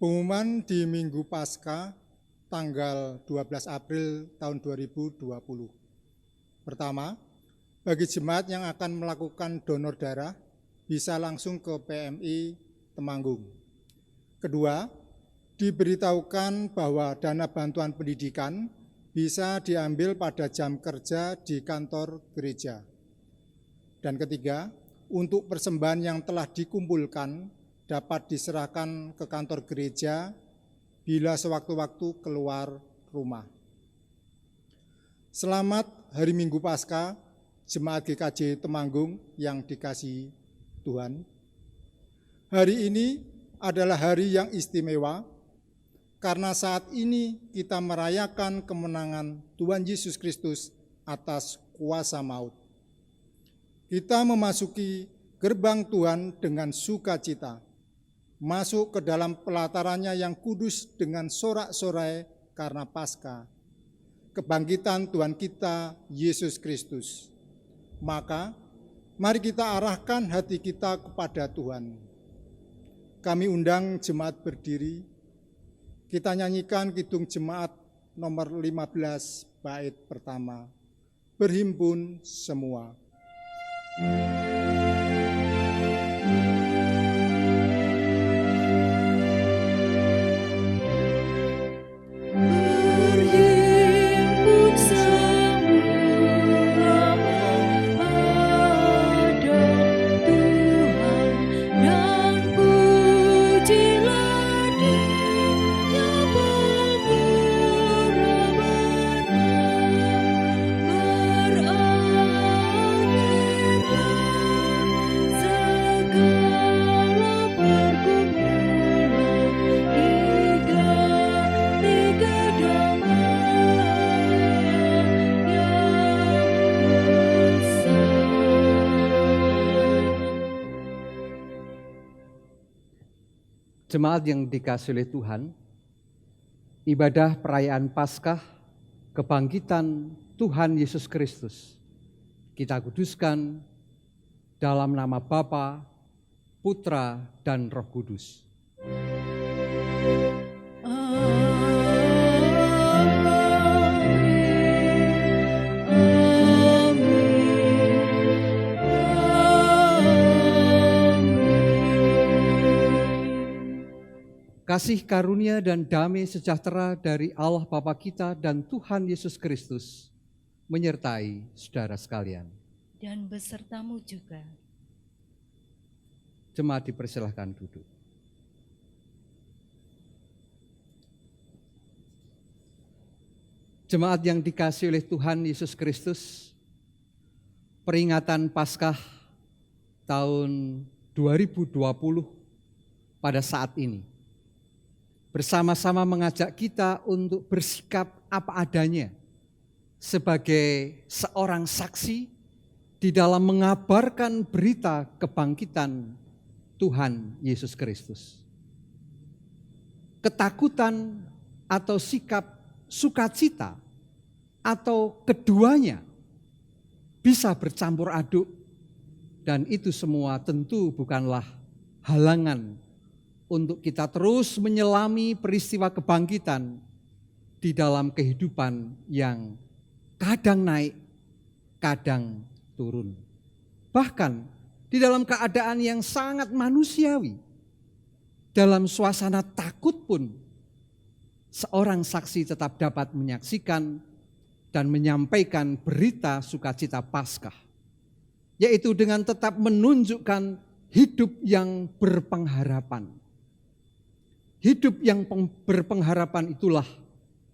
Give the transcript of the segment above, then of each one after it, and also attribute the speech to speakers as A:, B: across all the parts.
A: Pengumuman di Minggu Paskah tanggal 12 April tahun 2020. Pertama, bagi jemaat yang akan melakukan donor darah bisa langsung ke PMI Temanggung. Kedua, diberitahukan bahwa dana bantuan pendidikan bisa diambil pada jam kerja di kantor gereja. Dan ketiga, untuk persembahan yang telah dikumpulkan dapat diserahkan ke kantor gereja bila sewaktu-waktu keluar rumah. Selamat Hari Minggu Paskah, Jemaat GKJ Temanggung yang dikasihi Tuhan. Hari ini adalah hari yang istimewa karena saat ini kita merayakan kemenangan Tuhan Yesus Kristus atas kuasa maut. Kita memasuki gerbang Tuhan dengan sukacita, masuk ke dalam pelatarannya yang kudus dengan sorak-sorai karena Paskah, kebangkitan Tuhan kita Yesus Kristus. Maka mari kita arahkan hati kita kepada Tuhan. Kami undang jemaat berdiri, kita nyanyikan kidung jemaat nomor 15 bait pertama, berhimpun semua.
B: Jemaat yang dikasihi oleh Tuhan, ibadah perayaan Paskah, kebangkitan Tuhan Yesus Kristus, kita kuduskan dalam nama Bapa, Putra, dan Roh Kudus. Kasih karunia dan damai sejahtera dari Allah Bapa kita dan Tuhan Yesus Kristus menyertai saudara sekalian.
C: Dan besertamu juga.
B: Jemaat dipersilahkan duduk. Jemaat yang dikasihi oleh Tuhan Yesus Kristus, peringatan Paskah tahun 2020 pada saat ini bersama-sama mengajak kita untuk bersikap apa adanya sebagai seorang saksi di dalam mengabarkan berita kebangkitan Tuhan Yesus Kristus. Ketakutan atau sikap sukacita atau keduanya bisa bercampur aduk, dan itu semua tentu bukanlah halangan untuk kita terus menyelami peristiwa kebangkitan di dalam kehidupan yang kadang naik, kadang turun. Bahkan di dalam keadaan yang sangat manusiawi, dalam suasana takut pun, seorang saksi tetap dapat menyaksikan dan menyampaikan berita sukacita Paskah, yaitu dengan tetap menunjukkan hidup yang berpengharapan. Hidup yang berpengharapan itulah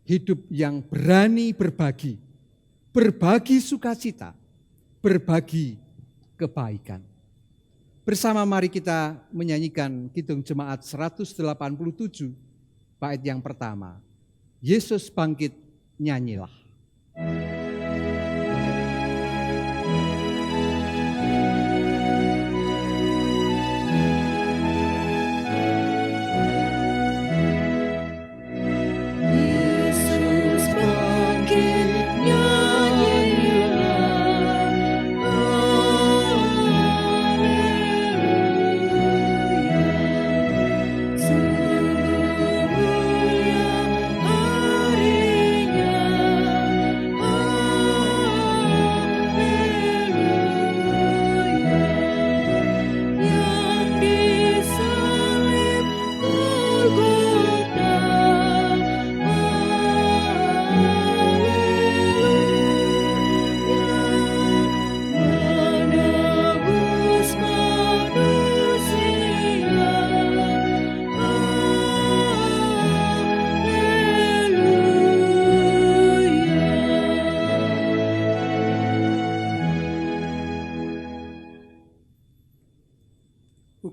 B: hidup yang berani berbagi, berbagi sukacita, berbagi kebaikan. Bersama mari kita menyanyikan kidung jemaat 187, bait yang pertama, Yesus bangkit, nyanyilah.
C: Haleluya, sungguh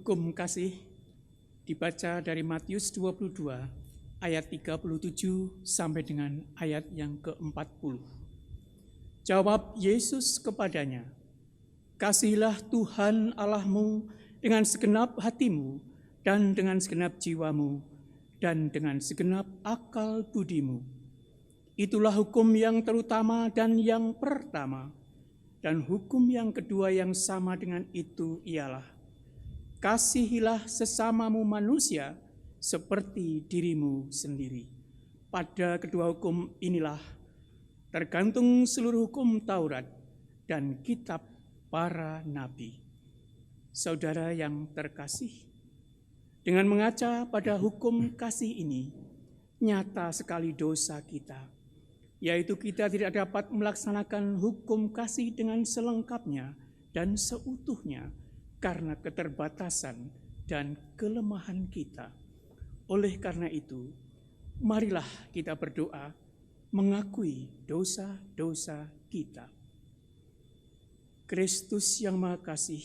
D: Hukum kasih dibaca dari Matius 22 ayat 37 sampai dengan ayat yang ke-40. Jawab Yesus kepadanya, "Kasihilah Tuhan Allahmu dengan segenap hatimu dan dengan segenap jiwamu dan dengan segenap akal budimu. Itulah hukum yang terutama dan yang pertama. Dan hukum yang kedua yang sama dengan itu ialah, kasihilah sesamamu manusia seperti dirimu sendiri. Pada kedua hukum inilah tergantung seluruh hukum Taurat dan kitab para nabi." Saudara yang terkasih, dengan mengaca pada hukum kasih ini, nyata sekali dosa kita, yaitu kita tidak dapat melaksanakan hukum kasih dengan selengkapnya dan seutuhnya karena keterbatasan dan kelemahan kita. Oleh karena itu, marilah kita berdoa mengakui dosa-dosa kita. Kristus yang Maha Kasih,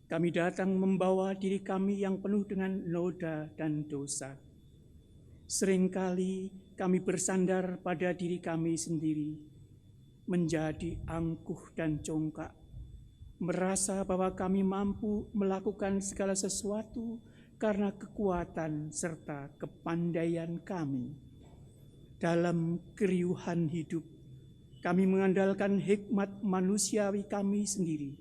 D: kami datang membawa diri kami yang penuh dengan noda dan dosa. Seringkali kami bersandar pada diri kami sendiri, menjadi angkuh dan congkak, merasa bahwa kami mampu melakukan segala sesuatu karena kekuatan serta kepandaian kami. Dalam keriuhan hidup, kami mengandalkan hikmat manusiawi kami sendiri.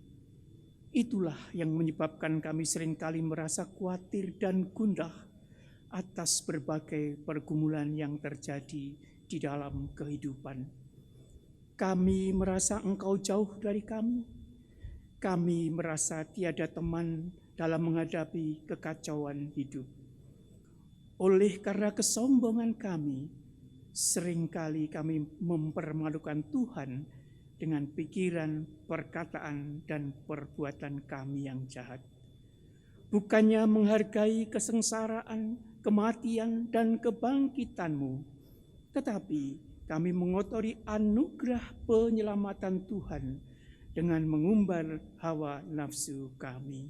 D: Itulah yang menyebabkan kami seringkali merasa khawatir dan gundah atas berbagai pergumulan yang terjadi di dalam kehidupan. Kami merasa Engkau jauh dari kami. Kami merasa tiada teman dalam menghadapi kekacauan hidup. Oleh karena kesombongan kami, seringkali kami mempermalukan Tuhan dengan pikiran, perkataan, dan perbuatan kami yang jahat. Bukannya menghargai kesengsaraan, kematian, dan kebangkitan-Mu, tetapi kami mengotori anugerah penyelamatan Tuhan dengan mengumbar hawa nafsu kami.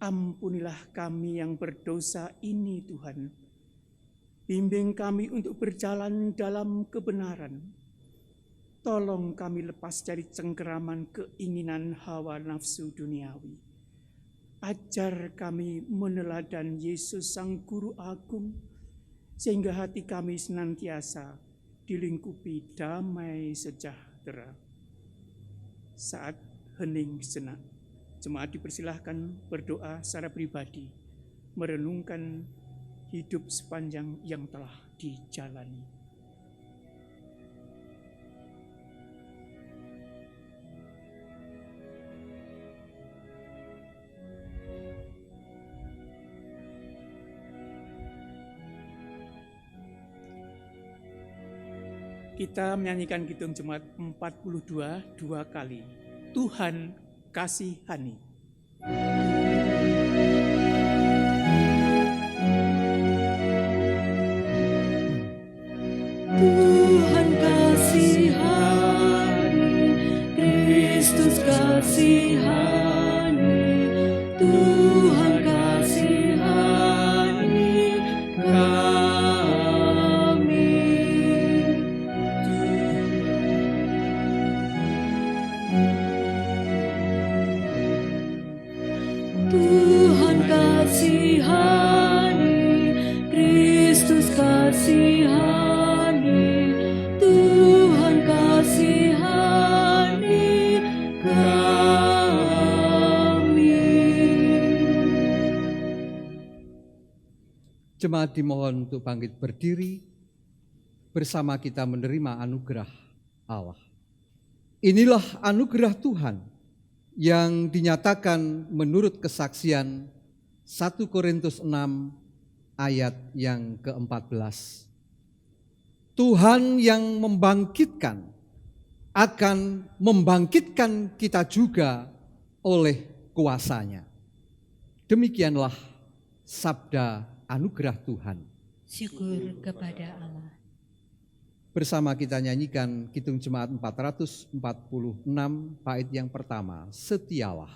D: Ampunilah kami yang berdosa ini, Tuhan. Bimbing kami untuk berjalan dalam kebenaran. Tolong kami lepas dari cengkeraman keinginan hawa nafsu duniawi. Ajar kami meneladan Yesus Sang Guru Agung, sehingga hati kami senantiasa dilingkupi damai sejahtera. Saat hening sejenak, jemaat dipersilahkan berdoa secara pribadi, merenungkan hidup sepanjang yang telah dijalani. Kita menyanyikan Kidung Jemaat 42 dua kali. Tuhan kasihani.
C: Tuhan kasihani, Kristus kasihani, Tuhan kasihani kami. Tuhan kasihani, Kristus kasihani, Tuhan kasihani kami.
B: Jemaat dimohon untuk bangkit berdiri, bersama kita menerima anugerah Allah. Inilah anugerah Tuhan yang dinyatakan menurut kesaksian 1 Korintus 6 ayat yang ke-14. Tuhan yang membangkitkan akan membangkitkan kita juga oleh kuasa-Nya. Demikianlah sabda anugerah Tuhan.
C: Syukur kepada Allah.
B: Bersama kita nyanyikan Kidung Jemaat 446 bait yang pertama, Setialah.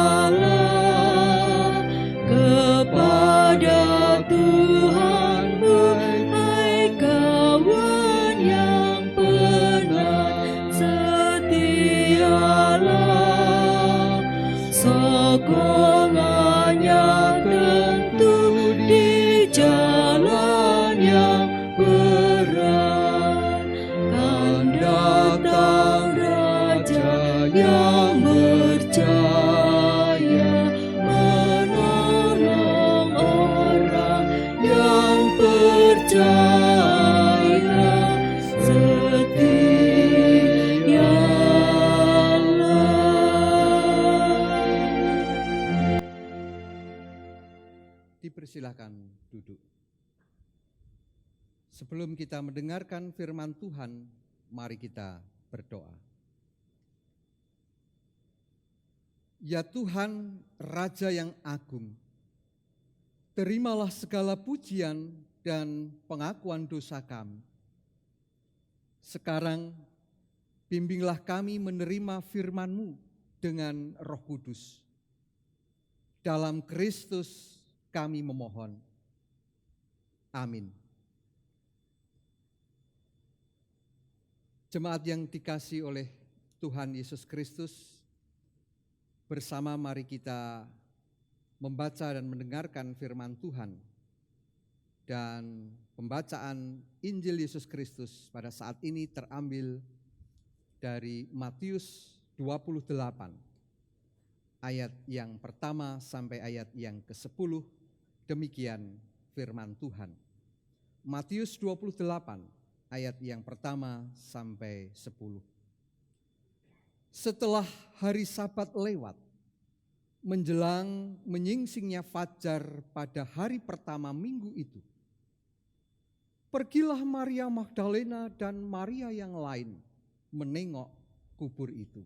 C: Setialah kepada Tuhanmu, hai kawan yang benar. Setialah, sokongannya tentu di jalan yang berat. Kan datang Raja yang berjaya, menolong orang yang percaya. Setialah.
B: Dipersilakan duduk. Sebelum kita mendengarkan firman Tuhan, mari kita berdoa. Ya Tuhan, Raja yang agung, terimalah segala pujian dan pengakuan dosa kami. Sekarang, bimbinglah kami menerima firman-Mu dengan Roh Kudus. Dalam Kristus kami memohon. Amin. Jemaat yang dikasihi oleh Tuhan Yesus Kristus, bersama mari kita membaca dan mendengarkan firman Tuhan. Dan pembacaan Injil Yesus Kristus pada saat ini terambil dari Matius 28, ayat yang pertama sampai ayat yang ke-10. Demikian firman Tuhan. Matius 28, ayat yang pertama sampai 10. Setelah hari Sabat lewat, menjelang menyingsingnya fajar pada hari pertama minggu itu, pergilah Maria Magdalena dan Maria yang lain menengok kubur itu.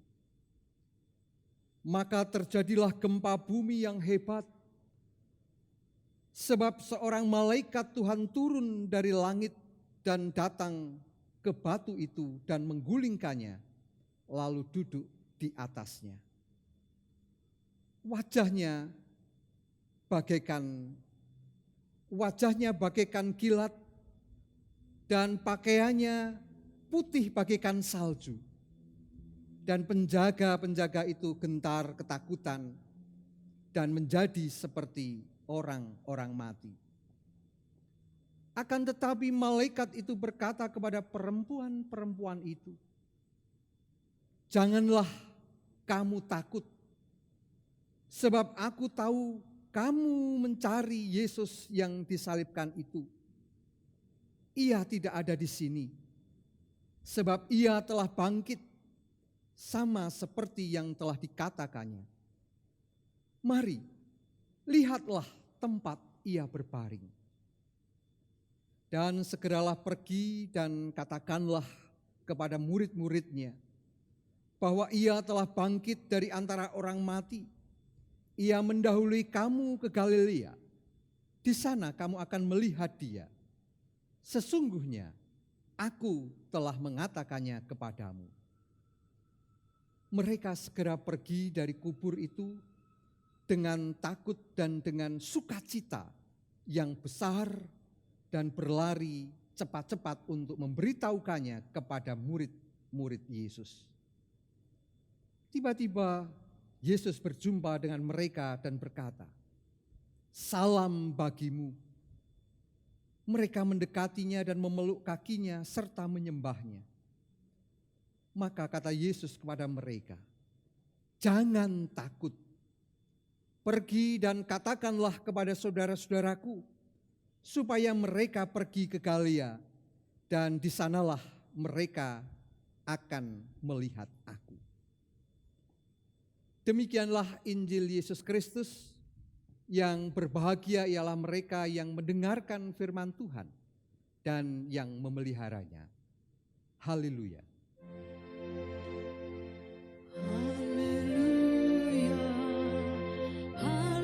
B: Maka terjadilah gempa bumi yang hebat, sebab seorang malaikat Tuhan turun dari langit dan datang ke batu itu dan menggulingkannya, lalu duduk di atasnya. Wajahnya bagaikan kilat dan pakaiannya putih bagaikan salju. Dan penjaga-penjaga itu gentar ketakutan dan menjadi seperti orang-orang mati. Akan tetapi malaikat itu berkata kepada perempuan-perempuan itu, "Janganlah kamu takut, sebab aku tahu kamu mencari Yesus yang disalibkan itu. Ia tidak ada di sini, sebab ia telah bangkit sama seperti yang telah dikatakannya. Mari, lihatlah tempat ia berbaring. Dan segeralah pergi dan katakanlah kepada murid-muridnya bahwa ia telah bangkit dari antara orang mati. Ia mendahului kamu ke Galilea. Di sana kamu akan melihat dia. Sesungguhnya aku telah mengatakannya kepadamu." Mereka segera pergi dari kubur itu dengan takut dan dengan sukacita yang besar dan berlari cepat-cepat untuk memberitahukannya kepada murid-murid Yesus. Tiba-tiba Yesus berjumpa dengan mereka dan berkata, "Salam bagimu." Mereka mendekatinya dan memeluk kakinya serta menyembahnya. Maka kata Yesus kepada mereka, "Jangan takut. Pergi dan katakanlah kepada saudara-saudaraku supaya mereka pergi ke Galilea, dan di sanalah mereka akan melihat aku." Demikianlah Injil Yesus Kristus. Yang berbahagia ialah mereka yang mendengarkan firman Tuhan dan yang memeliharanya. Haleluya.
C: Haleluya, haleluya.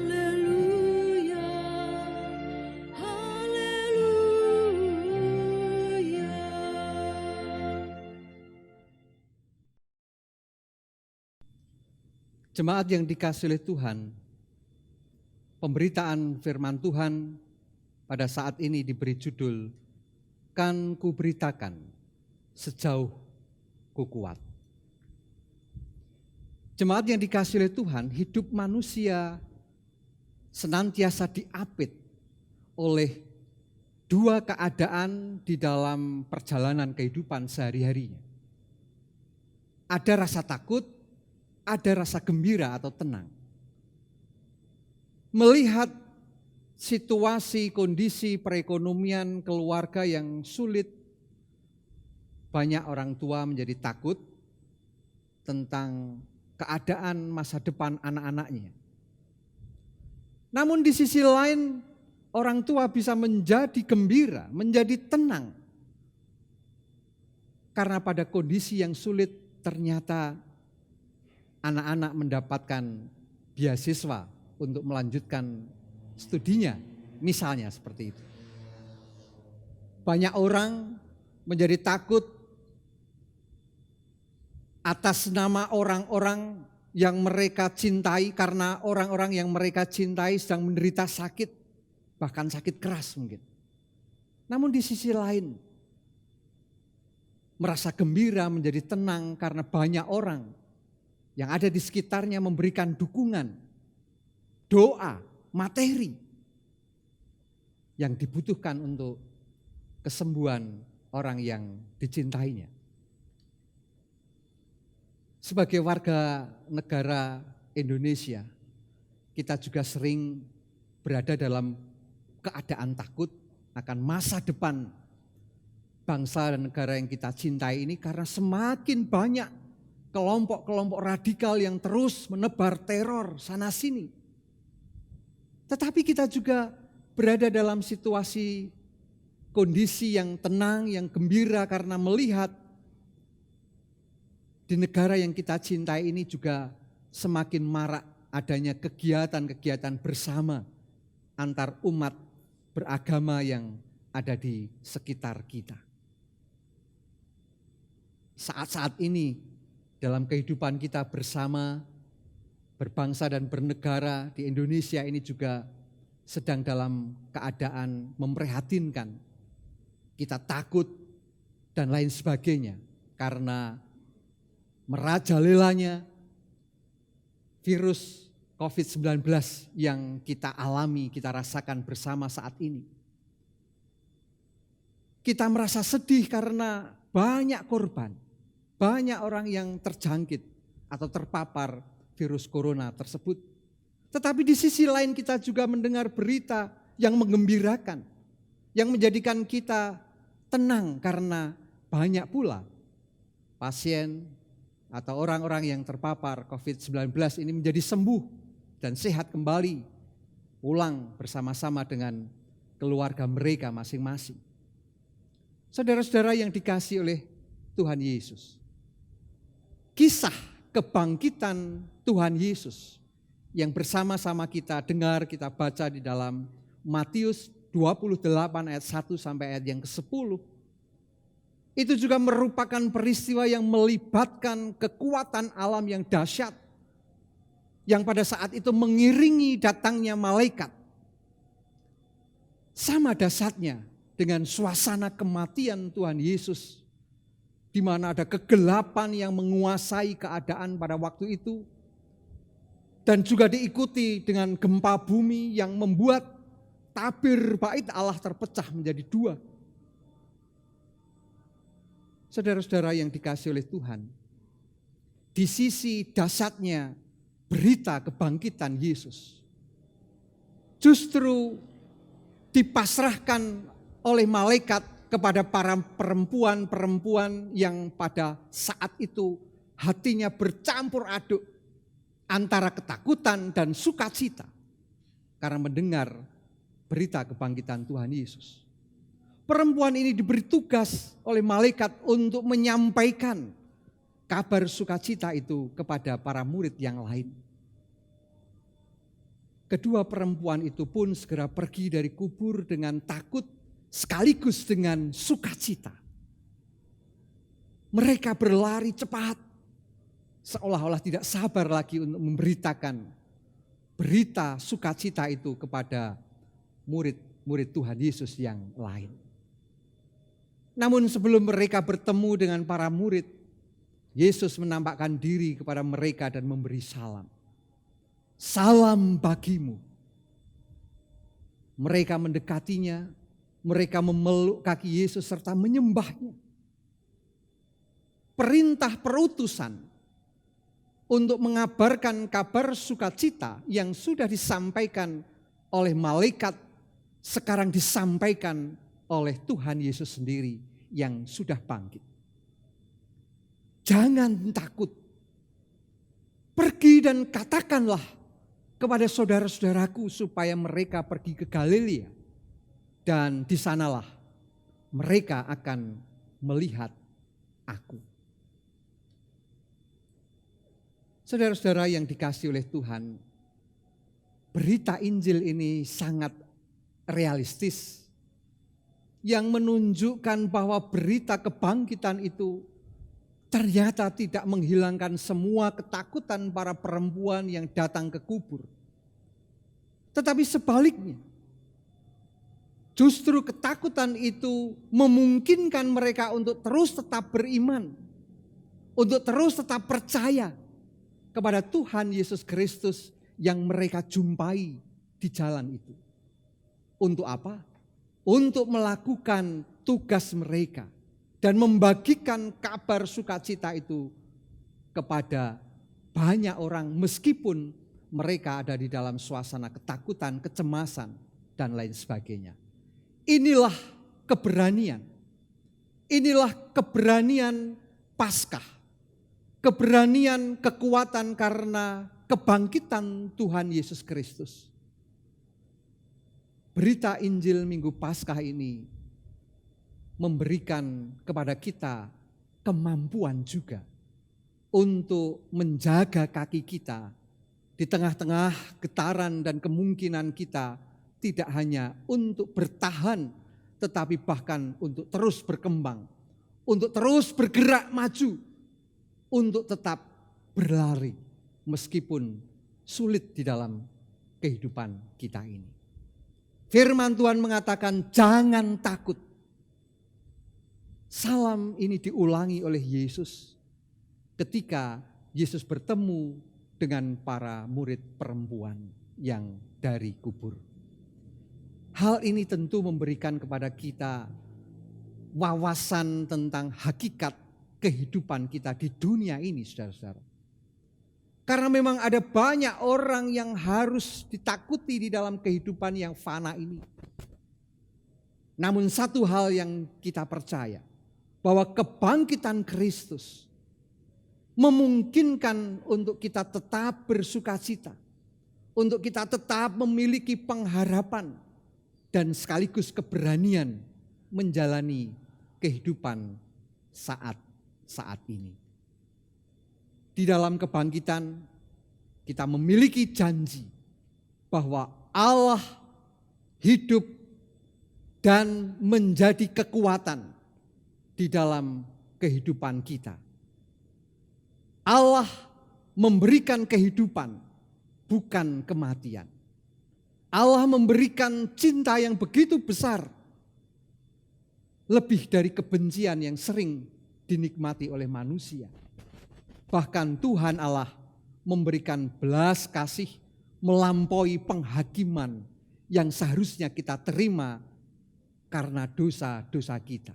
B: Jemaat yang dikasihi oleh Tuhan, pemberitaan firman Tuhan pada saat ini diberi judul, "Kan kuberitakan sejauh ku kuat." Jemaat yang dikasihi oleh Tuhan, hidup manusia senantiasa diapit oleh dua keadaan di dalam perjalanan kehidupan sehari-harinya. Ada rasa takut, ada rasa gembira atau tenang. Melihat situasi, kondisi perekonomian keluarga yang sulit, banyak orang tua menjadi takut tentang keadaan masa depan anak-anaknya. Namun di sisi lain, orang tua bisa menjadi gembira, menjadi tenang. Karena pada kondisi yang sulit ternyata anak-anak mendapatkan beasiswa untuk melanjutkan studinya, misalnya seperti itu. Banyak orang menjadi takut atas nama orang-orang yang mereka cintai karena orang-orang yang mereka cintai sedang menderita sakit, bahkan sakit keras mungkin. Namun di sisi lain, merasa gembira, menjadi tenang karena banyak orang yang ada di sekitarnya memberikan dukungan, doa, materi yang dibutuhkan untuk kesembuhan orang yang dicintainya. Sebagai warga negara Indonesia, kita juga sering berada dalam keadaan takut akan masa depan bangsa dan negara yang kita cintai ini karena semakin banyak kelompok-kelompok radikal yang terus menebar teror sana sini. Tetapi kita juga berada dalam situasi kondisi yang tenang, yang gembira karena melihat di negara yang kita cintai ini juga semakin marak adanya kegiatan-kegiatan bersama antar umat beragama yang ada di sekitar kita. Saat-saat ini dalam kehidupan kita bersama, berbangsa dan bernegara di Indonesia ini juga sedang dalam keadaan memprihatinkan. Kita takut dan lain sebagainya karena merajalelanya virus COVID-19 yang kita alami, kita rasakan bersama saat ini. Kita merasa sedih karena banyak korban. Banyak orang yang terjangkit atau terpapar virus corona tersebut. Tetapi di sisi lain kita juga mendengar berita yang menggembirakan, yang menjadikan kita tenang karena banyak pula pasien atau orang-orang yang terpapar COVID-19 ini menjadi sembuh dan sehat kembali, pulang bersama-sama dengan keluarga mereka masing-masing. Saudara-saudara yang dikasihi oleh Tuhan Yesus, kisah kebangkitan Tuhan Yesus yang bersama-sama kita dengar, kita baca di dalam Matius 28 ayat 1 sampai ayat yang ke-10. Itu juga merupakan peristiwa yang melibatkan kekuatan alam yang dahsyat, yang pada saat itu mengiringi datangnya malaikat. Sama dahsyatnya dengan suasana kematian Tuhan Yesus, di mana ada kegelapan yang menguasai keadaan pada waktu itu. Dan juga diikuti dengan gempa bumi yang membuat tabir bait Allah terpecah menjadi dua. Saudara-saudara yang dikasihi oleh Tuhan, di sisi dahsyatnya berita kebangkitan Yesus, justru dipasrahkan oleh malaikat kepada para perempuan-perempuan yang pada saat itu hatinya bercampur aduk antara ketakutan dan sukacita karena mendengar berita kebangkitan Tuhan Yesus. Perempuan ini diberi tugas oleh malaikat untuk menyampaikan kabar sukacita itu kepada para murid yang lain. Kedua perempuan itu pun segera pergi dari kubur dengan takut sekaligus dengan sukacita. Mereka berlari cepat seolah-olah tidak sabar lagi untuk memberitakan berita sukacita itu kepada murid-murid Tuhan Yesus yang lain. Namun sebelum mereka bertemu dengan para murid, Yesus menampakkan diri kepada mereka dan memberi salam. Salam bagimu. Mereka mendekatinya, mereka memeluk kaki Yesus serta menyembahnya. Perintah perutusan untuk mengabarkan kabar sukacita yang sudah disampaikan oleh malaikat, sekarang disampaikan oleh Tuhan Yesus sendiri yang sudah bangkit. Jangan takut. Pergi dan katakanlah kepada saudara-saudaraku supaya mereka pergi ke Galilea. Dan di sanalah mereka akan melihat aku. Saudara-saudara yang dikasihi oleh Tuhan, berita Injil ini sangat realistis. Yang menunjukkan bahwa berita kebangkitan itu ternyata tidak menghilangkan semua ketakutan para perempuan yang datang ke kubur. Tetapi sebaliknya, justru ketakutan itu memungkinkan mereka untuk terus tetap beriman, untuk terus tetap percaya kepada Tuhan Yesus Kristus yang mereka jumpai di jalan itu. Untuk apa? Untuk melakukan tugas mereka dan membagikan kabar sukacita itu kepada banyak orang meskipun mereka ada di dalam suasana ketakutan, kecemasan, dan lain sebagainya. Inilah keberanian. Inilah keberanian Paskah. Keberanian, kekuatan karena kebangkitan Tuhan Yesus Kristus. Berita Injil Minggu Paskah ini memberikan kepada kita kemampuan juga untuk menjaga kaki kita di tengah-tengah getaran dan kemungkinan kita tidak hanya untuk bertahan tetapi bahkan untuk terus berkembang, untuk terus bergerak maju, untuk tetap berlari meskipun sulit di dalam kehidupan kita ini. Firman Tuhan mengatakan jangan takut. Salam ini diulangi oleh Yesus ketika Yesus bertemu dengan para murid perempuan yang dari kubur. Hal ini tentu memberikan kepada kita wawasan tentang hakikat kehidupan kita di dunia ini, saudara-saudara. Karena memang ada banyak orang yang harus ditakuti di dalam kehidupan yang fana ini. Namun satu hal yang kita percaya, bahwa kebangkitan Kristus memungkinkan untuk kita tetap bersukacita, untuk kita tetap memiliki pengharapan dan sekaligus keberanian menjalani kehidupan saat ini. Di dalam kebangkitan kita memiliki janji bahwa Allah hidup dan menjadi kekuatan di dalam kehidupan kita. Allah memberikan kehidupan, bukan kematian. Allah memberikan cinta yang begitu besar, lebih dari kebencian yang sering dinikmati oleh manusia. Bahkan Tuhan Allah memberikan belas kasih melampaui penghakiman yang seharusnya kita terima karena dosa-dosa kita.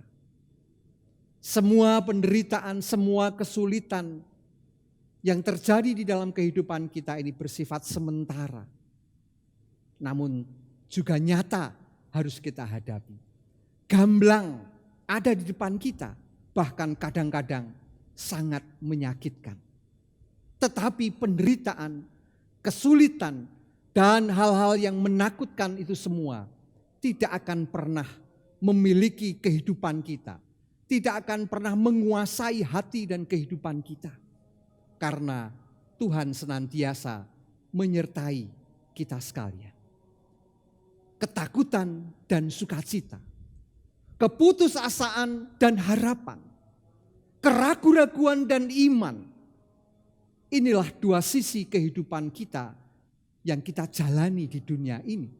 B: Semua penderitaan, semua kesulitan yang terjadi di dalam kehidupan kita ini bersifat sementara. Namun juga nyata harus kita hadapi. Gamblang ada di depan kita, bahkan kadang-kadang sangat menyakitkan. Tetapi penderitaan, kesulitan, dan hal-hal yang menakutkan itu semua tidak akan pernah memiliki kehidupan kita. Tidak akan pernah menguasai hati dan kehidupan kita. Karena Tuhan senantiasa menyertai kita sekalian. Ketakutan dan sukacita, keputusasaan dan harapan, keraguan-raguan dan iman, inilah dua sisi kehidupan kita yang kita jalani di dunia ini.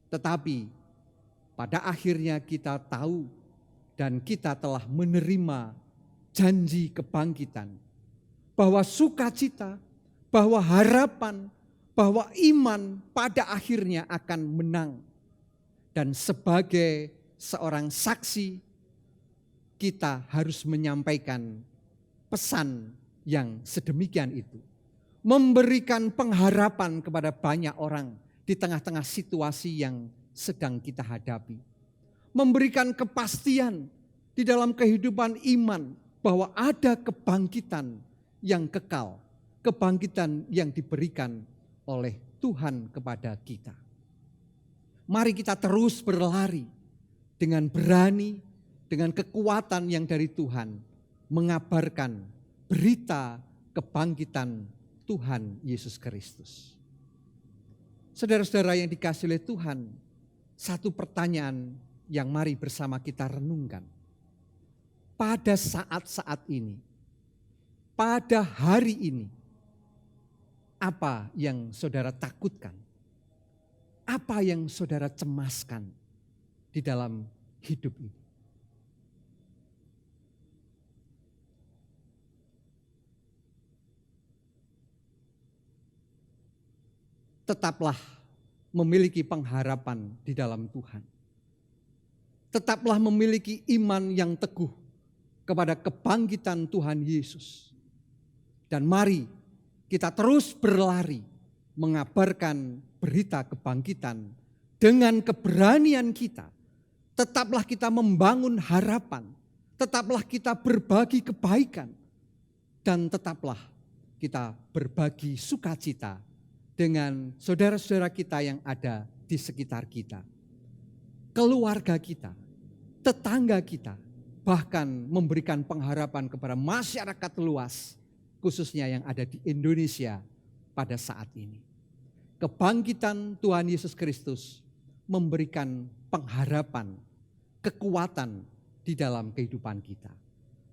B: Tetapi pada akhirnya kita tahu dan kita telah menerima janji kebangkitan, bahwa sukacita, bahwa harapan, bahwa iman pada akhirnya akan menang. Dan sebagai seorang saksi, kita harus menyampaikan pesan yang sedemikian itu. Memberikan pengharapan kepada banyak orang di tengah-tengah situasi yang sedang kita hadapi. Memberikan kepastian di dalam kehidupan iman bahwa ada kebangkitan yang kekal, kebangkitan yang diberikan oleh Tuhan kepada kita. Mari kita terus berlari dengan berani, dengan kekuatan yang dari Tuhan, mengabarkan berita kebangkitan Tuhan Yesus Kristus. Saudara-saudara yang dikasihi oleh Tuhan, satu pertanyaan yang mari bersama kita renungkan. Pada saat-saat ini, pada hari ini, apa yang saudara takutkan? Apa yang saudara cemaskan di dalam hidup ini? Tetaplah memiliki pengharapan di dalam Tuhan. Tetaplah memiliki iman yang teguh kepada kebangkitan Tuhan Yesus. Dan mari kita terus berlari mengabarkan berita kebangkitan dengan keberanian kita. Tetaplah kita membangun harapan, tetaplah kita berbagi kebaikan, dan tetaplah kita berbagi sukacita dengan saudara-saudara kita yang ada di sekitar kita. Keluarga kita, tetangga kita, bahkan memberikan pengharapan kepada masyarakat luas, khususnya yang ada di Indonesia pada saat ini. Kebangkitan Tuhan Yesus Kristus memberikan pengharapan, kekuatan di dalam kehidupan kita.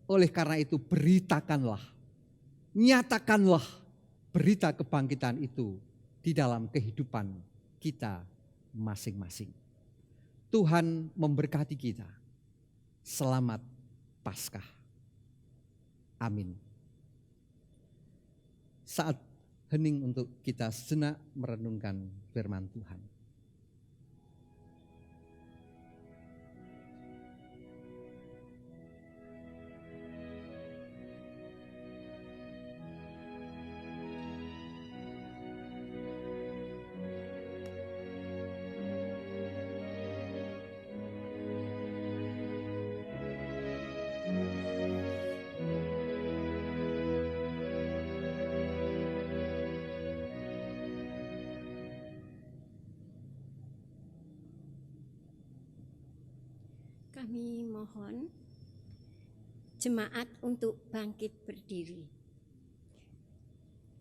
B: Oleh karena itu beritakanlah, nyatakanlah berita kebangkitan itu di dalam kehidupan kita masing-masing. Tuhan memberkati kita. Selamat Paskah. Amin. Saat hening untuk kita sejenak merenungkan firman Tuhan.
E: Kami mohon jemaat untuk bangkit berdiri.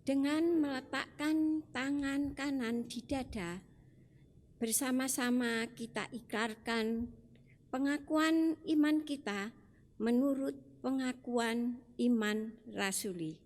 E: Dengan meletakkan tangan kanan di dada, bersama-sama kita ikrarkan pengakuan iman kita menurut pengakuan iman rasuli.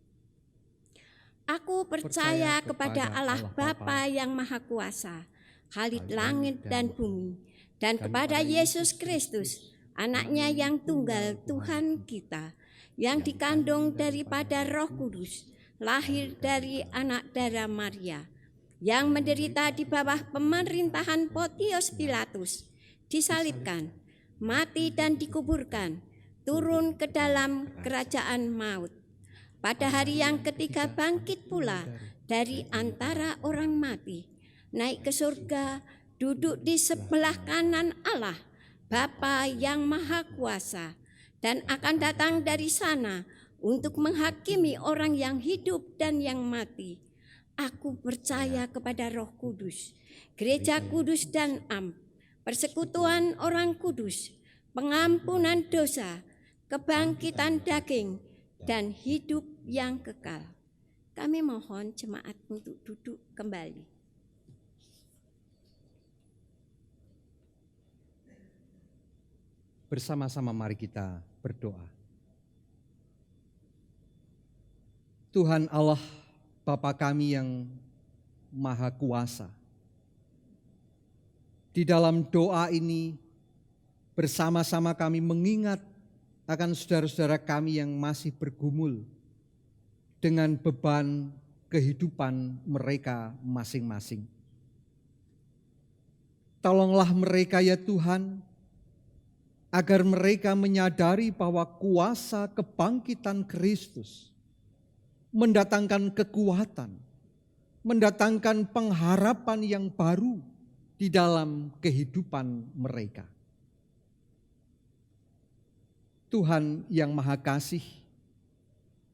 E: Aku percaya kepada Allah Bapa yang Maha Kuasa, Khalik langit dan bumi, dan kepada Yesus Kristus, Anaknya yang tunggal Tuhan kita, yang dikandung daripada Roh Kudus, lahir dari anak darah Maria, yang menderita di bawah pemerintahan Pontius Pilatus, disalibkan, mati dan dikuburkan, turun ke dalam kerajaan maut. Pada hari yang ketiga bangkit pula dari antara orang mati, naik ke surga, duduk di sebelah kanan Allah, Bapa yang Maha Kuasa, dan akan datang dari sana untuk menghakimi orang yang hidup dan yang mati. Aku percaya kepada Roh Kudus, Gereja kudus dan am, persekutuan orang kudus, pengampunan dosa, kebangkitan daging, dan hidup yang kekal. Kami mohon jemaat untuk duduk kembali.
B: Bersama-sama mari kita berdoa. Tuhan Allah Bapa kami yang Maha Kuasa, di dalam doa ini bersama-sama kami mengingat akan saudara-saudara kami yang masih bergumul dengan beban kehidupan mereka masing-masing. Tolonglah mereka ya Tuhan, agar mereka menyadari bahwa kuasa kebangkitan Kristus mendatangkan kekuatan, mendatangkan pengharapan yang baru di dalam kehidupan mereka. Tuhan yang Maha Kasih,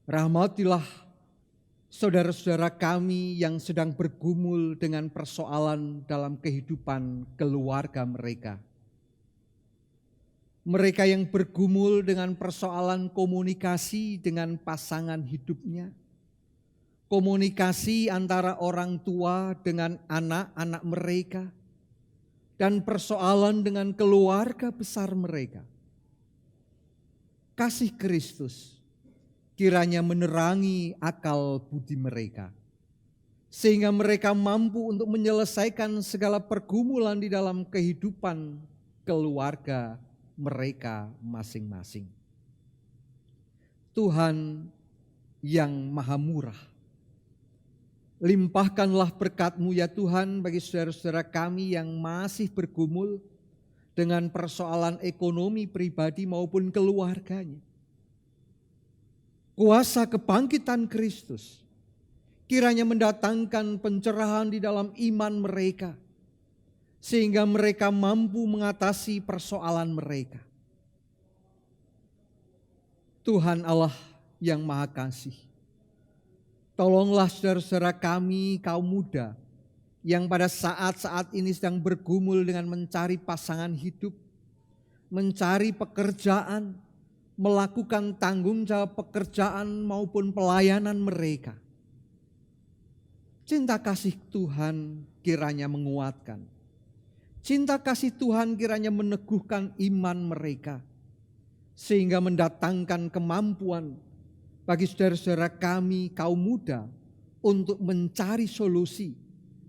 B: rahmatilah saudara-saudara kami yang sedang bergumul dengan persoalan dalam kehidupan keluarga mereka. Mereka yang bergumul dengan persoalan komunikasi dengan pasangan hidupnya, komunikasi antara orang tua dengan anak-anak mereka, dan persoalan dengan keluarga besar mereka. Kasih Kristus kiranya menerangi akal budi mereka, sehingga mereka mampu untuk menyelesaikan segala pergumulan di dalam kehidupan keluarga mereka masing-masing. Tuhan yang Maha Murah, limpahkanlah berkat-Mu ya Tuhan bagi saudara-saudara kami yang masih bergumul dengan persoalan ekonomi pribadi maupun keluarganya. Kuasa kebangkitan Kristus kiranya mendatangkan pencerahan di dalam iman mereka, sehingga mereka mampu mengatasi persoalan mereka. Tuhan Allah yang Maha Kasih, tolonglah saudara-saudara kami kaum muda yang pada saat-saat ini sedang bergumul dengan mencari pasangan hidup, mencari pekerjaan, melakukan tanggung jawab pekerjaan maupun pelayanan mereka. Cinta kasih Tuhan kiranya menguatkan. Cinta kasih Tuhan kiranya meneguhkan iman mereka, sehingga mendatangkan kemampuan bagi saudara-saudara kami kaum muda untuk mencari solusi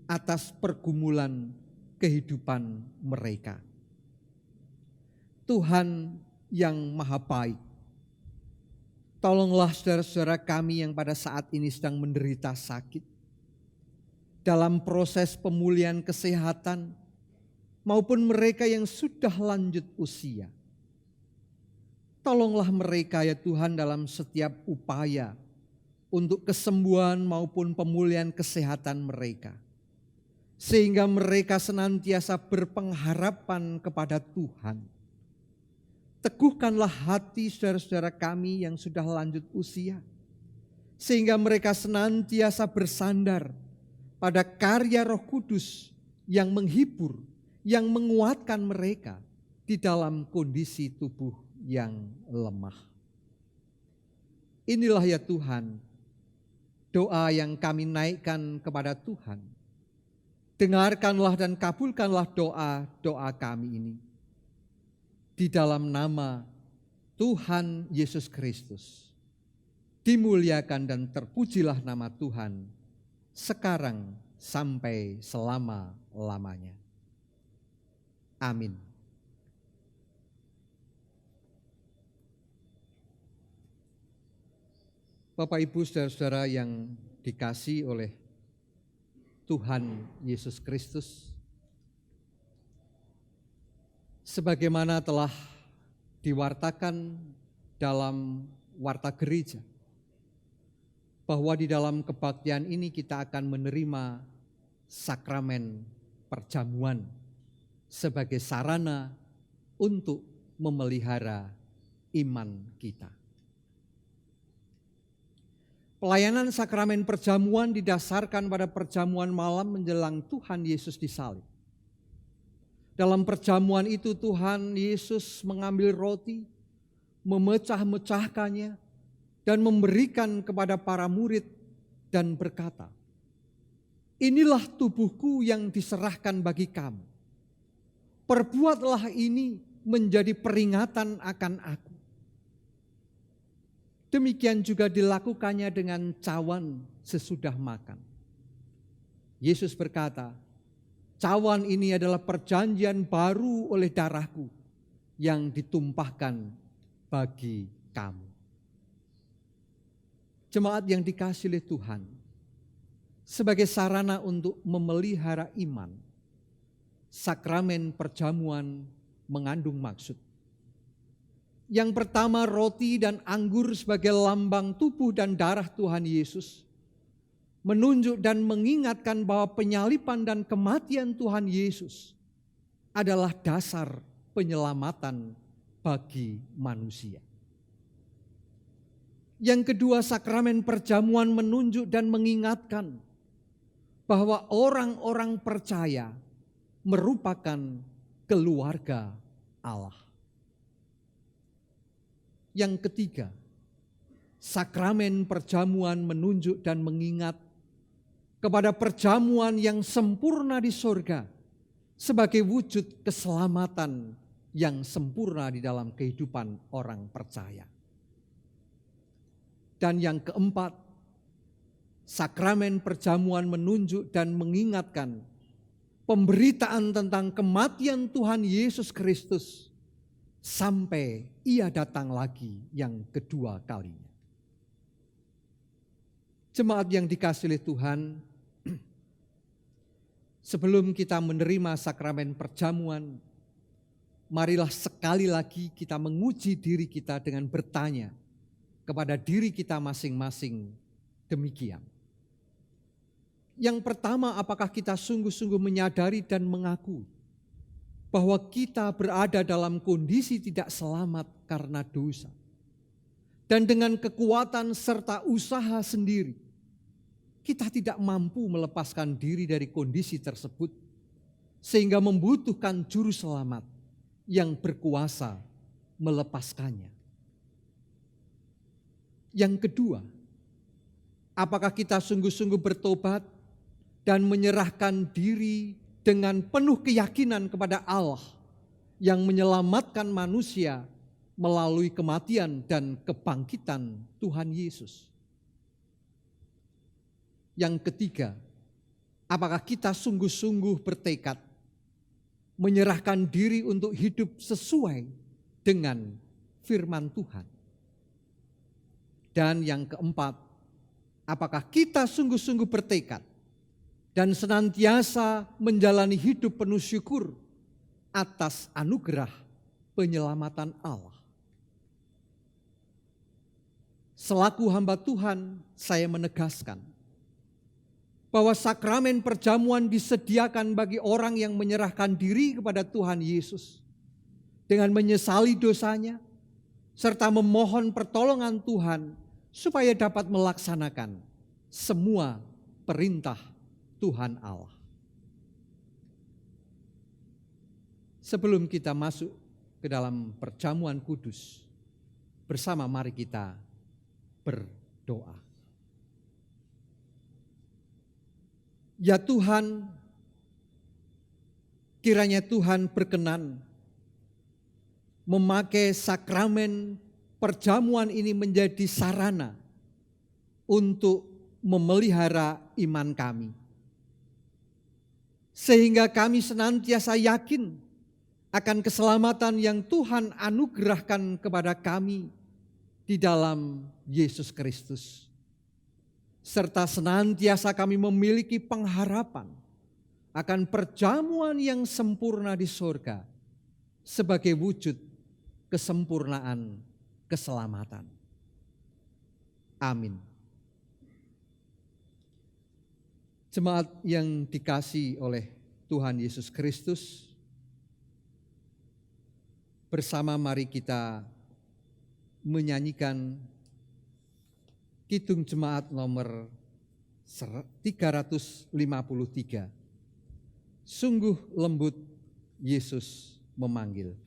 B: atas pergumulan kehidupan mereka. Tuhan yang Maha Baik, tolonglah saudara-saudara kami yang pada saat ini sedang menderita sakit, dalam proses pemulihan kesehatan, maupun mereka yang sudah lanjut usia. Tolonglah mereka ya Tuhan dalam setiap upaya untuk kesembuhan maupun pemulihan kesehatan mereka, sehingga mereka senantiasa berpengharapan kepada Tuhan. Teguhkanlah hati saudara-saudara kami yang sudah lanjut usia, sehingga mereka senantiasa bersandar pada karya Roh Kudus yang menghibur, yang menguatkan mereka di dalam kondisi tubuh yang lemah. Inilah ya Tuhan, doa yang kami naikkan kepada Tuhan. Dengarkanlah dan kabulkanlah doa-doa kami ini. Di dalam nama Tuhan Yesus Kristus, dimuliakan dan terpujilah nama Tuhan, sekarang sampai selama-lamanya. Amin. Bapak, Ibu, saudara-saudara yang dikasihi oleh Tuhan Yesus Kristus, sebagaimana telah diwartakan dalam warta gereja, bahwa di dalam kebaktian ini kita akan menerima sakramen perjamuan sebagai sarana untuk memelihara iman kita. Pelayanan sakramen perjamuan didasarkan pada perjamuan malam menjelang Tuhan Yesus disalib. Dalam perjamuan itu Tuhan Yesus mengambil roti, memecah-mecahkannya, dan memberikan kepada para murid dan berkata, "Inilah tubuhku yang diserahkan bagi kamu. Perbuatlah ini menjadi peringatan akan aku." Demikian juga dilakukannya dengan cawan sesudah makan. Yesus berkata, cawan ini adalah perjanjian baru oleh darahku yang ditumpahkan bagi kamu. Jemaat yang dikasihi oleh Tuhan, sebagai sarana untuk memelihara iman, sakramen perjamuan mengandung maksud. Yang pertama, roti dan anggur sebagai lambang tubuh dan darah Tuhan Yesus menunjuk dan mengingatkan bahwa penyaliban dan kematian Tuhan Yesus adalah dasar penyelamatan bagi manusia. Yang kedua, sakramen perjamuan menunjuk dan mengingatkan bahwa orang-orang percaya merupakan keluarga Allah. Yang ketiga, sakramen perjamuan menunjuk dan mengingat kepada perjamuan yang sempurna di sorga sebagai wujud keselamatan yang sempurna di dalam kehidupan orang percaya. Dan yang keempat, sakramen perjamuan menunjuk dan mengingatkan pemberitaan tentang kematian Tuhan Yesus Kristus sampai Ia datang lagi yang kedua kalinya. Jemaat yang dikasihi oleh Tuhan, sebelum kita menerima sakramen perjamuan, marilah sekali lagi kita menguji diri kita dengan bertanya kepada diri kita masing-masing demikian. Yang pertama, apakah kita sungguh-sungguh menyadari dan mengakui bahwa kita berada dalam kondisi tidak selamat karena dosa. Dan dengan kekuatan serta usaha sendiri, kita tidak mampu melepaskan diri dari kondisi tersebut, sehingga membutuhkan juru selamat yang berkuasa melepaskannya. Yang kedua, apakah kita sungguh-sungguh bertobat dan menyerahkan diri dengan penuh keyakinan kepada Allah yang menyelamatkan manusia melalui kematian dan kebangkitan Tuhan Yesus. Yang ketiga, apakah kita sungguh-sungguh bertekad menyerahkan diri untuk hidup sesuai dengan firman Tuhan? Dan yang keempat, apakah kita sungguh-sungguh bertekad dan senantiasa menjalani hidup penuh syukur atas anugerah penyelamatan Allah? Selaku hamba Tuhan, saya menegaskan bahwa sakramen perjamuan disediakan bagi orang yang menyerahkan diri kepada Tuhan Yesus dengan menyesali dosanya serta memohon pertolongan Tuhan supaya dapat melaksanakan semua perintah Tuhan Allah. Sebelum kita masuk ke dalam perjamuan kudus, bersama mari kita berdoa. Ya Tuhan, kiranya Tuhan berkenan memakai sakramen perjamuan ini menjadi sarana untuk memelihara iman kami, sehingga kami senantiasa yakin akan keselamatan yang Tuhan anugerahkan kepada kami di dalam Yesus Kristus. Serta senantiasa kami memiliki pengharapan akan perjamuan yang sempurna di sorga sebagai wujud kesempurnaan keselamatan. Amin. Jemaat yang dikasihi oleh Tuhan Yesus Kristus, bersama mari kita menyanyikan Kidung Jemaat nomor 353. Sungguh lembut Yesus memanggil.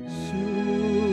C: Sungguh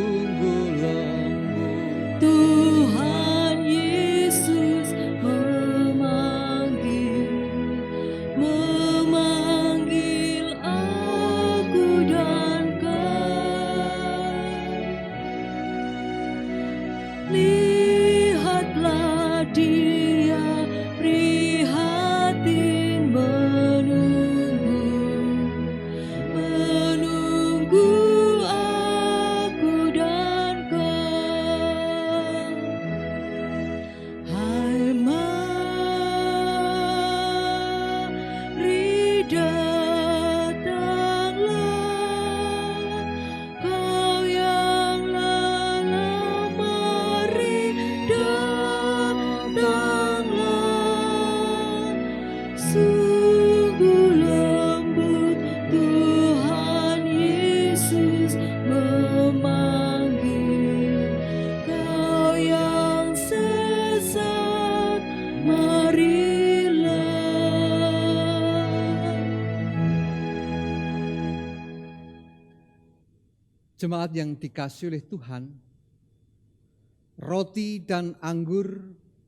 B: Jemaat yang dikasihi oleh Tuhan, roti dan anggur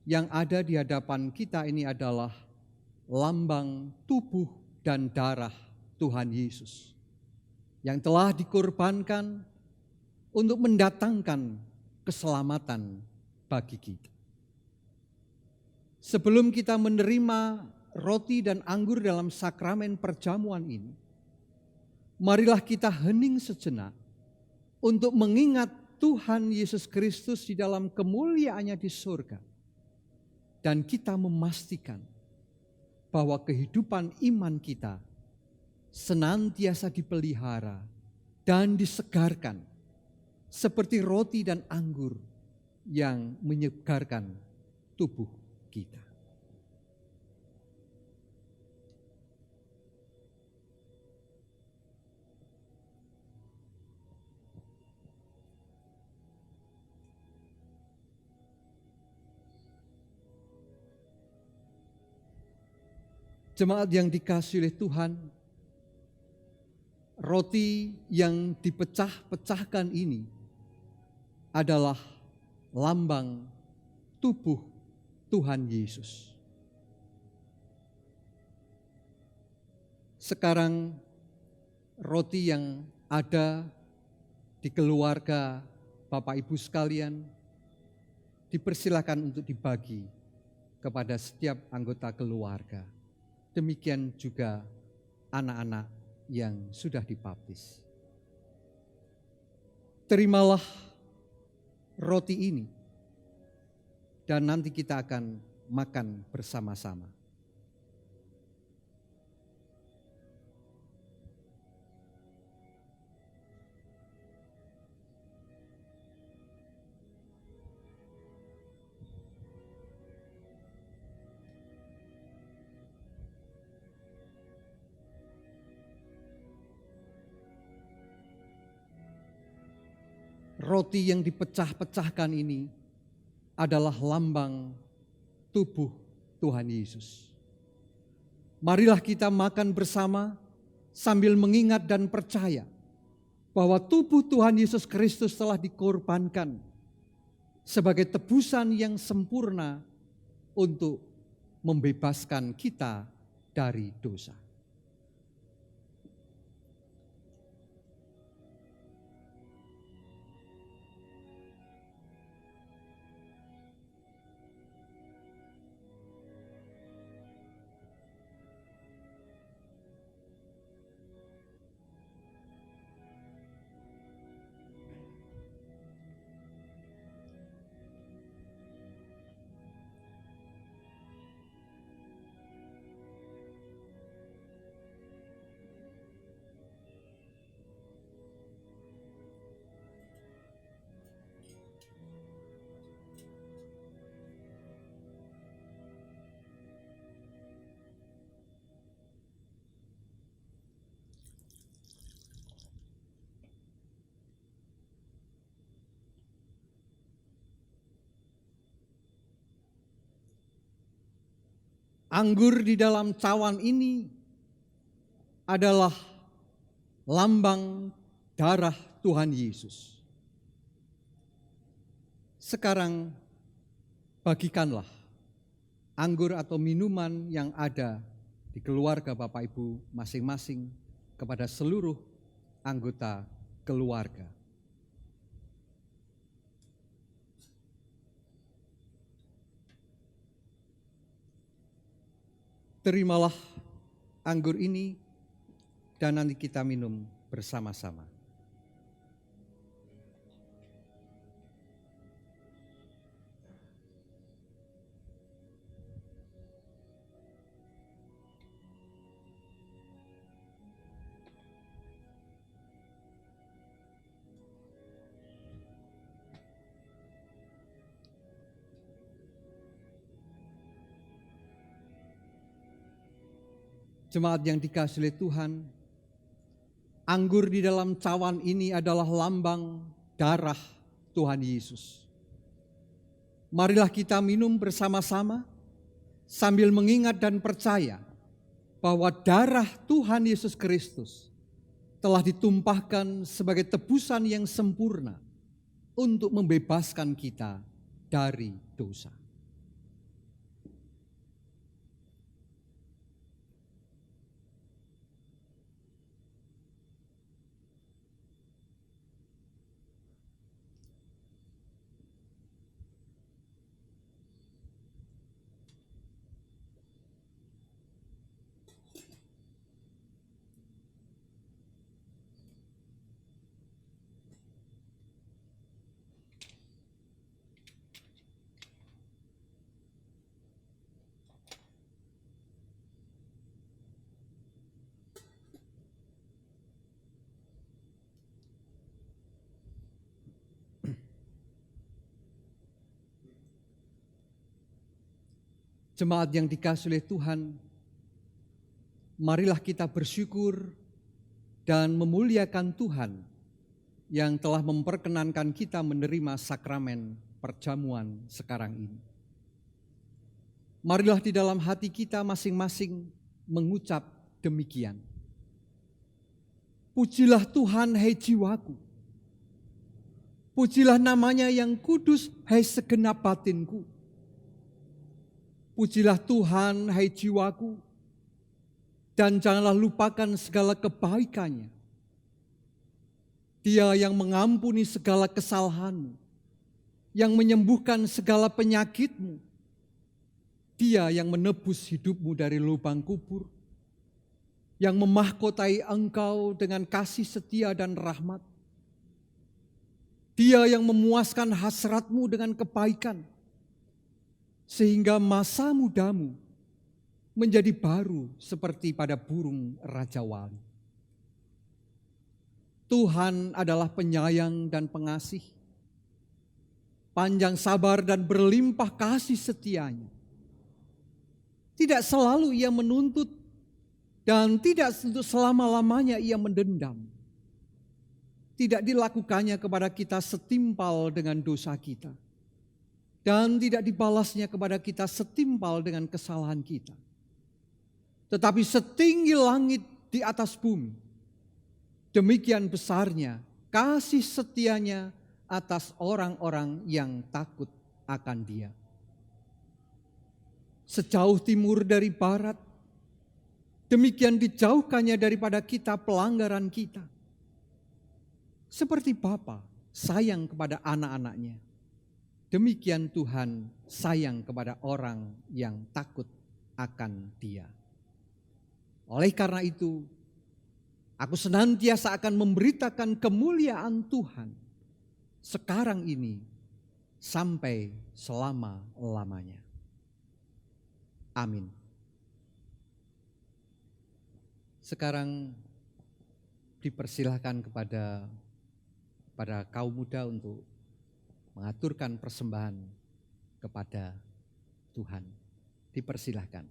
B: yang ada di hadapan kita ini adalah lambang tubuh dan darah Tuhan Yesus yang telah dikorbankan untuk mendatangkan keselamatan bagi kita. Sebelum kita menerima roti dan anggur dalam sakramen perjamuan ini, marilah kita hening sejenak untuk mengingat Tuhan Yesus Kristus di dalam kemuliaannya di surga. Dan kita memastikan bahwa kehidupan iman kita senantiasa dipelihara dan disegarkan seperti roti dan anggur yang menyegarkan tubuh kita. Jemaat yang dikasihi oleh Tuhan, roti yang dipecah-pecahkan ini adalah lambang tubuh Tuhan Yesus. Sekarang roti yang ada di keluarga Bapak Ibu sekalian dipersilakan untuk dibagi kepada setiap anggota keluarga. Demikian juga anak-anak yang sudah dibaptis. Terimalah roti ini dan nanti kita akan makan bersama-sama. Roti yang dipecah-pecahkan ini adalah lambang tubuh Tuhan Yesus. Marilah kita makan bersama sambil mengingat dan percaya bahwa tubuh Tuhan Yesus Kristus telah dikorbankan sebagai tebusan yang sempurna untuk membebaskan kita dari dosa. Anggur di dalam cawan ini adalah lambang darah Tuhan Yesus. Sekarang bagikanlah anggur atau minuman yang ada di keluarga Bapak Ibu masing-masing kepada seluruh anggota keluarga. Terimalah anggur ini dan nanti kita minum bersama-sama. Jemaat yang dikasihi oleh Tuhan, anggur di dalam cawan ini adalah lambang darah Tuhan Yesus. Marilah kita minum bersama-sama sambil mengingat dan percaya bahwa darah Tuhan Yesus Kristus telah ditumpahkan sebagai tebusan yang sempurna untuk membebaskan kita dari dosa. Jemaat yang dikasihi oleh Tuhan, marilah kita bersyukur dan memuliakan Tuhan yang telah memperkenankan kita menerima sakramen perjamuan sekarang ini. Marilah di dalam hati kita masing-masing mengucap demikian. Pujilah Tuhan, hai jiwaku. Pujilah namanya yang kudus, hai segenap batinku. Pujilah Tuhan, hai jiwaku, dan janganlah lupakan segala kebaikannya. Dia yang mengampuni segala kesalahanmu, yang menyembuhkan segala penyakitmu. Dia yang menebus hidupmu dari lubang kubur, yang memahkotai engkau dengan kasih setia dan rahmat. Dia yang memuaskan hasratmu dengan kebaikan, sehingga masa mudamu menjadi baru seperti pada burung Raja Wali. Tuhan adalah penyayang dan pengasih, panjang sabar dan berlimpah kasih setianya. Tidak selalu ia menuntut dan tidak untuk selama-lamanya ia mendendam. Tidak dilakukannya kepada kita setimpal dengan dosa kita. Dan tidak dibalasnya kepada kita setimpal dengan kesalahan kita. Tetapi setinggi langit di atas bumi, demikian besarnya kasih setianya atas orang-orang yang takut akan Dia. Sejauh timur dari barat, demikian dijauhkannya daripada kita pelanggaran kita. Seperti Bapa sayang kepada anak-anaknya, demikian Tuhan sayang kepada orang yang takut akan Dia. Oleh karena itu, aku senantiasa akan memberitakan kemuliaan Tuhan sekarang ini sampai selama-lamanya. Amin. Sekarang dipersilahkan kepada kaum muda untuk mengaturkan persembahan kepada Tuhan. Dipersilahkan.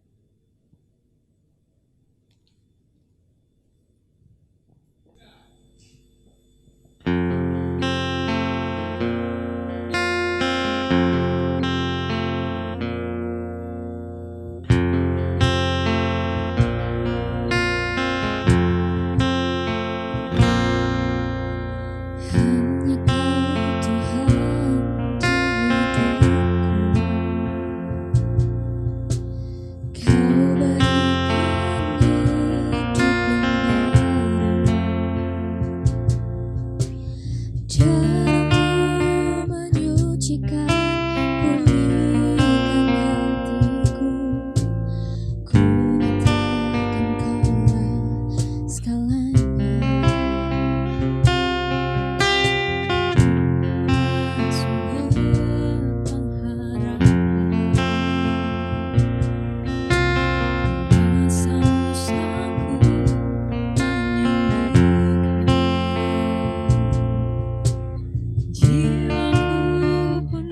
C: Jiwaku pun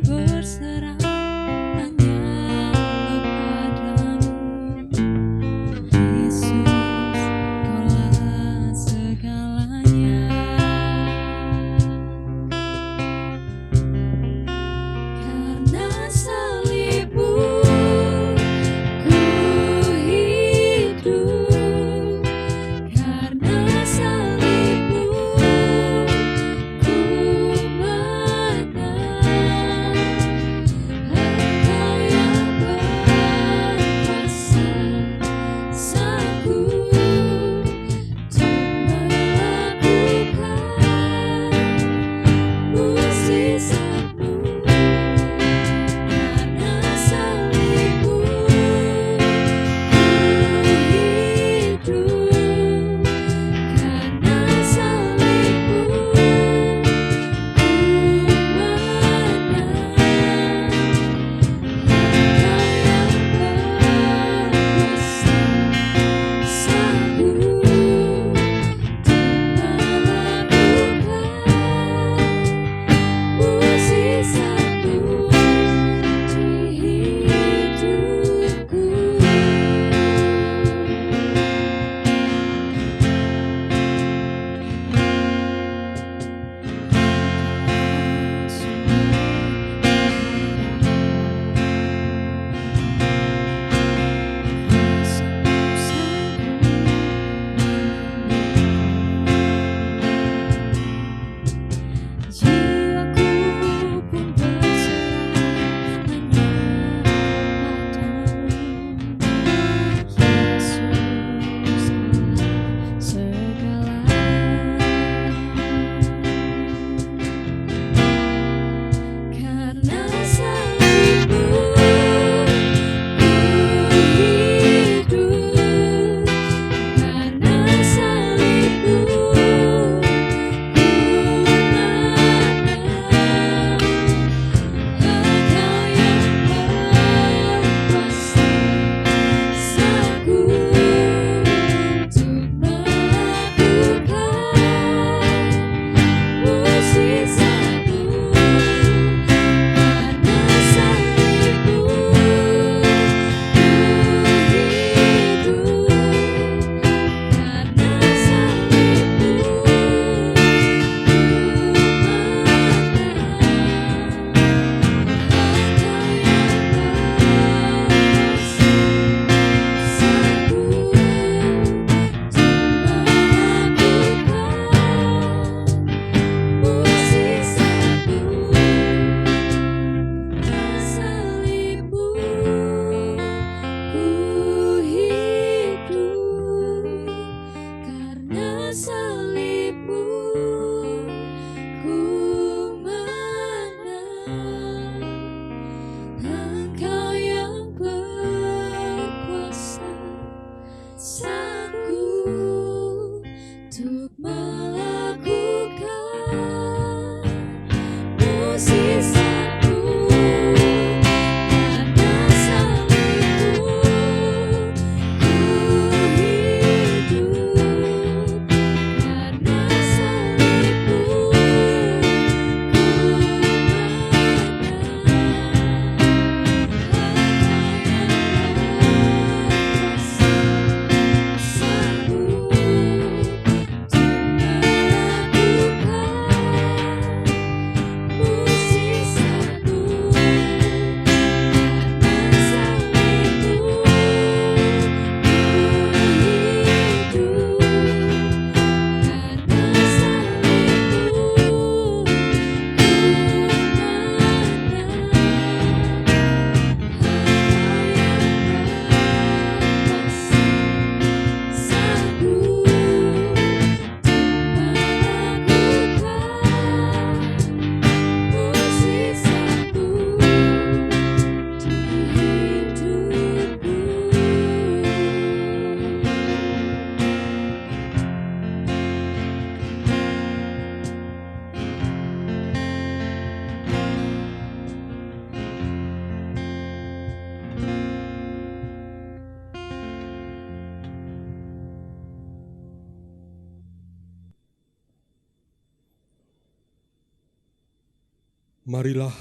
F: Marilah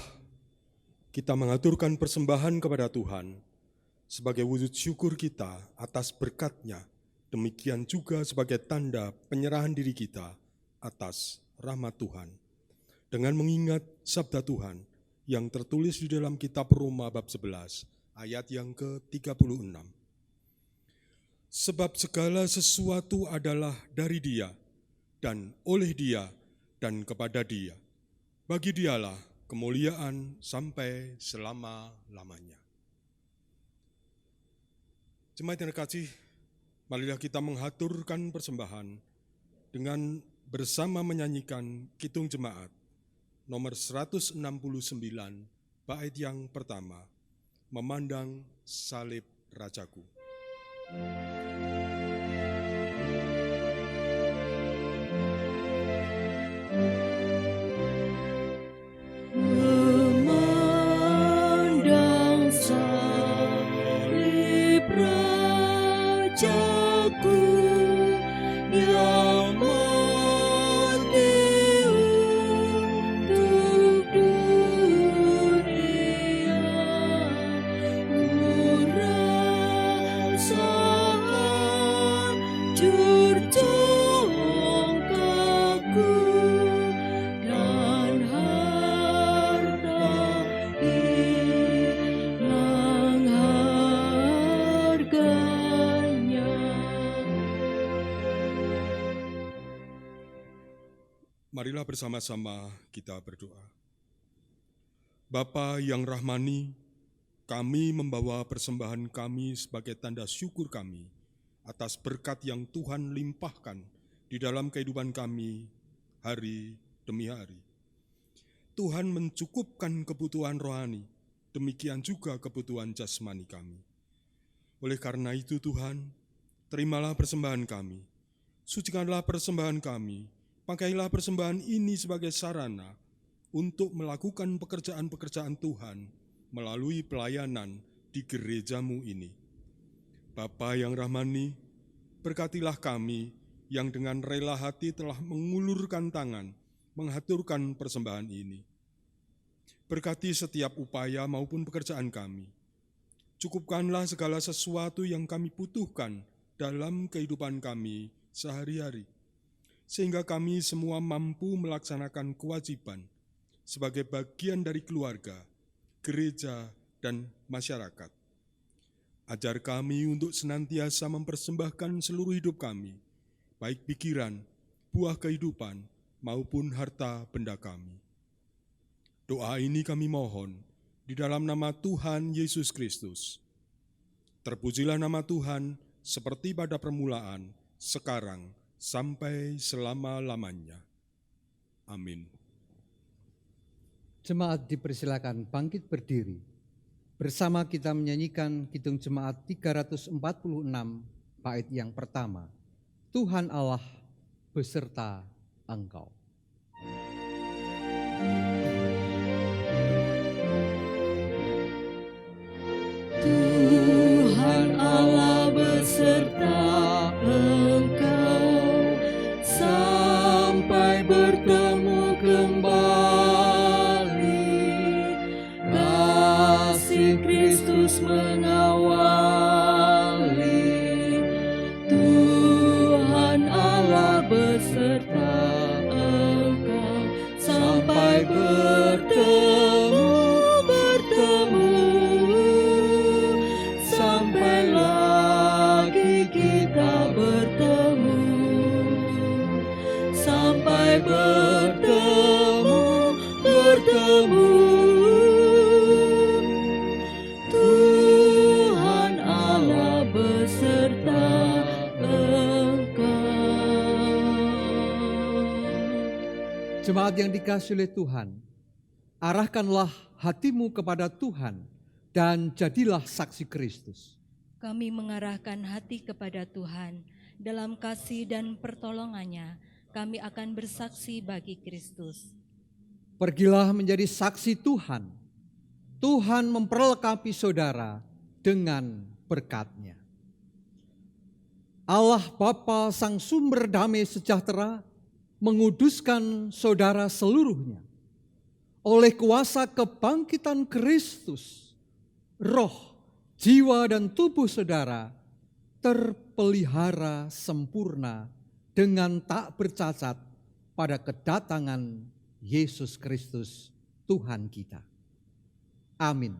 F: kita mengaturkan persembahan kepada Tuhan sebagai wujud syukur kita atas berkat-Nya, demikian juga sebagai tanda penyerahan diri kita atas rahmat Tuhan. Dengan mengingat sabda Tuhan yang tertulis di dalam kitab Roma bab 11 ayat yang ke-36. Sebab segala sesuatu adalah dari Dia dan oleh Dia dan kepada Dia. Bagi Dialah kemuliaan sampai selama-lamanya. Jemaat yang terkasih, marilah kita mengaturkan persembahan dengan bersama menyanyikan Kidung Jemaat nomor 169 bait yang pertama, Memandang Salib Rajaku.
C: Memandang salib Rajaku yang mati untuk dunia, ku rasa hancur congkakku dan harta hilang harganya.
F: Marilah bersama-sama kita berdoa. Bapa yang rahmani, kami membawa persembahan kami sebagai tanda syukur kami atas berkat yang Tuhan limpahkan di dalam kehidupan kami hari demi hari. Tuhan mencukupkan kebutuhan rohani, demikian juga kebutuhan jasmani kami. Oleh karena itu Tuhan, terimalah persembahan kami, sucikanlah persembahan kami, pakailah persembahan ini sebagai sarana untuk melakukan pekerjaan-pekerjaan Tuhan melalui pelayanan di gerejamu ini. Bapa yang rahmani, berkatilah kami yang dengan rela hati telah mengulurkan tangan, mengaturkan persembahan ini. Berkati setiap upaya maupun pekerjaan kami. Cukupkanlah segala sesuatu yang kami butuhkan dalam kehidupan kami sehari-hari, sehingga kami semua mampu melaksanakan kewajiban sebagai bagian dari keluarga, gereja, dan masyarakat. Ajar kami untuk senantiasa mempersembahkan seluruh hidup kami, baik pikiran, buah kehidupan, maupun harta benda kami. Doa ini kami mohon di dalam nama Tuhan Yesus Kristus. Terpujilah nama Tuhan seperti pada permulaan, sekarang, sampai selama-lamanya. Amin.
B: Jemaat dipersilakan bangkit berdiri. Bersama kita menyanyikan Kidung Jemaat 346 bait yang pertama. Tuhan Allah beserta engkau.
C: Tuhan Allah beserta engkau sampai bertemu kembali. Kasih Kristus mengawali. Tuhan Allah beserta engkau sampai bertemu. Sampai lagi kita bertemu, sampai bertemu. Tuhan Allah beserta engkau.
B: Jemaat yang dikasihi oleh Tuhan, arahkanlah hatimu kepada Tuhan dan jadilah saksi Kristus.
G: Kami mengarahkan hati kepada Tuhan, dalam kasih dan pertolongannya kami akan bersaksi bagi Kristus.
B: Pergilah menjadi saksi Tuhan. Tuhan memperlengkapi saudara dengan berkat-Nya. Allah Bapa Sang Sumber Damai Sejahtera menguduskan saudara seluruhnya. oleh kuasa kebangkitan Kristus, roh, jiwa dan tubuh saudara terpelihara sempurna dengan tak bercacat pada kedatangan Yesus Kristus Tuhan kita. Amin.